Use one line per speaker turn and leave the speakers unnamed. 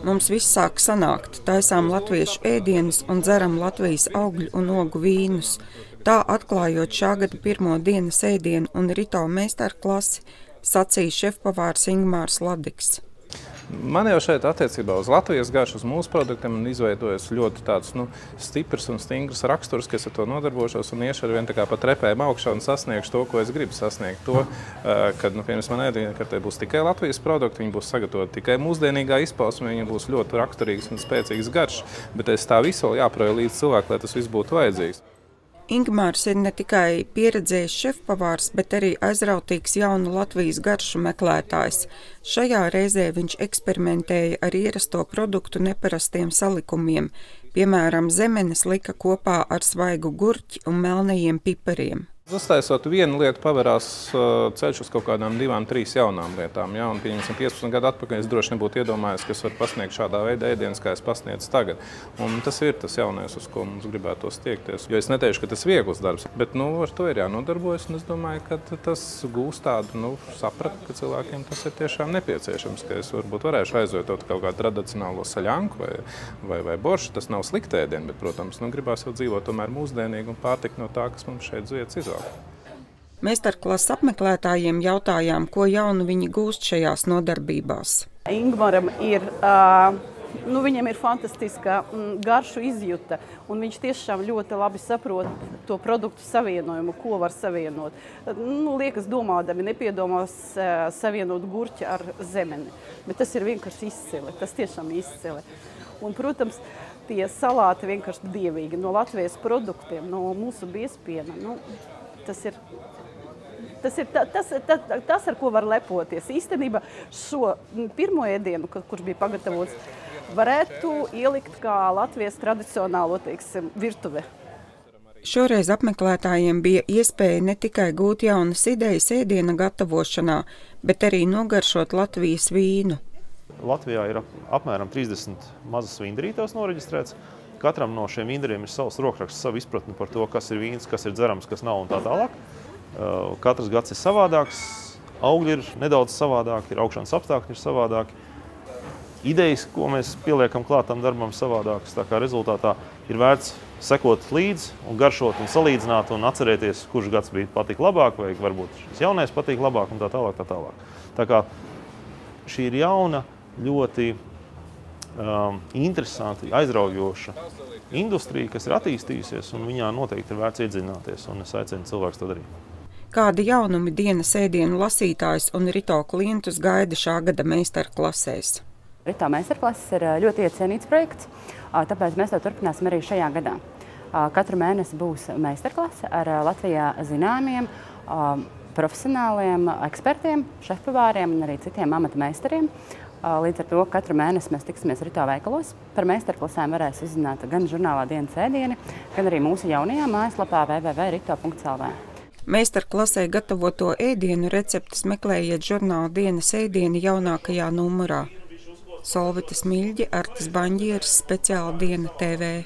Mums viss sāk sanākt, taisām latviešu ēdienus un dzeram Latvijas augļu un ogu vīnus. Tā atklājot šā gada pirmo dienas ēdienu un rito meistarklasi, sacīja šefpavārs Ingmārs Ladiks.
Man jau šeit attiecībā uz Latvijas garšu, uz mūsu produktiem izveidojas ļoti tāds stiprs un stingrs raksturs, ka es ar to nodarbošos un iešu ar vien tā kā pa trepēm augšā un sasniegšu to, ko es gribu sasniegt. To, kad, piemēram, man ēdienkartē būs tikai Latvijas produkti, viņi būs sagatavoti tikai mūsdienīgā izpausmē, viņi būs ļoti raksturīgs un spēcīgs garš, bet es tā visu vēl jāproja līdz cilvēku, lai tas viss būtu vajadzīgs.
Ingmārs ir ne tikai pieredzējis šefpavārs, bet arī aizrautīgs jaunu Latvijas garšu meklētājs. Šajā reizē viņš eksperimentēja ar ierasto produktu neparastiem salikumiem. Piemēram, zemenes lika kopā ar svaigu gurķi un melnajiem pipariem.
Uztaisot vienu lietu, paverās ceļš uz kaut kādām 2-3 jaunām lietām. Ja? Un, pieņemsim, 15 gadu atpakaļ es droši nebūtu iedomājies, ka es varu pasniegt šādā veidā ēdienas, kā es pasniedzu tagad. Un tas ir tas jaunais, uz ko mums gribētos tiekties. Jo es neteikšu, ka tas ir viegls darbs, bet ar to ir jānodarbojas. Un es domāju, ka tas gūs tādu sapratni, ka cilvēkiem tas ir tiešām nepieciešams, ka es varbūt varēšu aizvietot kaut kādu tradicionālo saļanku vai boršu. Tas nav slikta ēdiena, bet, protams, gribās jau dzīvot tomēr mūsdienīgi un pārtikt no tā, kas mums šeit vietas izvēl.
Meistarklases apmeklētājiem jautājām, ko jaunu viņi gūst šajās nodarbībās.
Ingmaram viņam ir fantastiska garšu izjuta, un viņš tiešām ļoti labi saprot to produktu savienojumu, ko var savienot. Liekas, domādami nepiedomās savienot gurķi ar zemeni, bet tas ir vienkārši izcili, tas tiešām izcili. Un, protams, tie salāti vienkārši dievīgi no Latvijas produktiem, no mūsu biezpiena. Tas ir tas, ar ko var lepoties. Īstenībā šo pirmo ēdienu, kurš bija pagatavots, varētu ielikt kā Latvijas tradicionālo, virtuve.
Šoreiz apmeklētājiem bija iespēja ne tikai gūt jaunas idejas ēdiena gatavošanā, bet arī nogaršot Latvijas vīnu.
Latvijā ir apmēram 30 mazas vīndarītavas noreģistrēts. Katram no šiem vīndariem ir savs rokraksts, savu izpratni par to, kas ir vīns, kas ir dzerams, kas nav un tā tālāk. Katrs gads ir savādāks, augļi ir nedaudz savādāki, ir augšanas apstākļi ir savādāki. Idejas, ko mēs pieliekam klātam darbam, savādākas. Tā kā rezultātā ir vērts sekot līdzi un garšot un salīdzināt un atcerēties, kurš gads bija patīk labāk vai varbūt šis jaunais patīk labāk un tā tālāk, tā tālāk. Tā kā šī ir jauna, ļoti interesanti, aizraujoša industrija, kas ir attīstījusies, un viņā noteikti ir vērts iedziļināties, un es aicinu cilvēkus to darīt.
Kādi jaunumi dienas ēdienu lasītājs un rito klientus gaida šā gada meistarklasēs?
Rito meistarklases ir ļoti iecienīts projekts, tāpēc mēs to turpināsim arī šajā gadā. Katru mēnesi būs meistarklase ar Latvijā zināmiem, profesionāliem ekspertiem, šefpavāriem un arī citiem amata meistariem. Līdz ar to katru mēnesi mēs tiksimies Rito veikalos. Par meistarklasēm varēs uzzināt gan žurnālā dienas ēdieni, gan arī mūsu jaunajā mājaslapā www.rito.lv.
Meistarklasē gatavoto ēdienu receptes meklējiet žurnāla dienas ēdieni jaunākajā numurā. Solvita Smilģe, Artis Baņģieris, Speciāla diena TV.